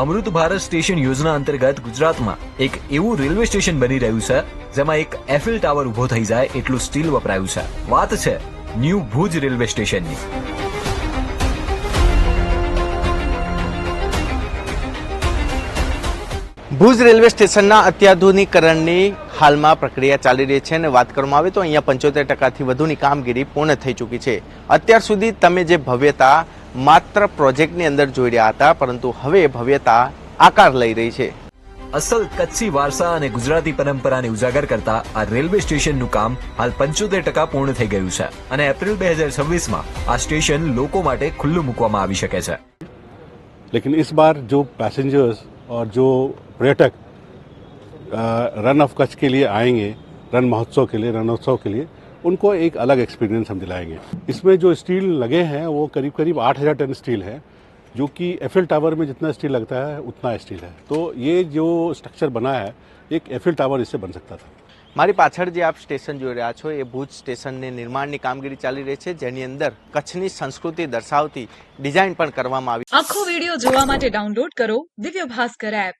અમૃત Bharat station યોજના અંતર્ગત ગુજરાતમાં એક એવું રેલવે સ્ટેશન બની રહ્યું છે જેમાં એક એફિલ ટાવર ઉભો થઈ જાય એટલું સ્ટીલ વપરાયું છે. વાત છે ન્યૂ ભુજ રેલવે સ્ટેશનની. ભુજ રેલવે સ્ટેશનના અત્યાધુનિકરણની હાલમાં પ્રક્રિયા ચાલી રહી છે અને વાત કરવામાં આવે તો અહીંયા 75% વધુની કામગીરી પૂર્ણ થઈ ચૂકી છે. અત્યાર સુધી તમે જે ભવ્યતા માત્ર પ્રોજેક્ટની અંદર જોઈ રહ્યા હતા, પરંતુ હવે ભવ્યતા આકાર લઈ રહી છે. અસલ કચ્છી વારસા અને ગુજરાતી પરંપરાને ઉજાગર કરતા આ રેલવે સ્ટેશનનું કામ હાલ 75% પૂર્ણ થઈ ગયું છે અને એપ્રિલ 2026માં આ સ્ટેશન લોકો માટે ખુલ્લું મૂકવામાં આવી શકે છે. लेकिन इस बार जो पैसेंजर्स और जो पर्यटक रन ऑफ कच्छ के लिए आएंगे, रन महोत्सव के लिए, रणोत्सव के लिए, उनको एक अलग एक्सपीरियंस हम दिलाएंगे. इसमें जो स्टील लगे हैं वो करीब करीब 8,000 टन स्टील है, जो कि एफिल टावर में जितना स्टील लगता है उतना स्टील है. तो ये जो स्ट्रक्चर बना है एक एफिल टावर इससे बन सकता था. મારી પાછળ જે આપ સ્ટેશન જોઈ રહ્યા છો એ ભુજ સ્ટેશનની નિર્માણની કામગીરી ચાલી રહી છે, જેની અંદર કચ્છની સંસ્કૃતિ દર્શાવતી ડિઝાઇન પણ કરવામાં આવી. આખો વિડિયો જોવા માટે ડાઉનલોડ કરો દિવ્ય ભાસ્કર એપ.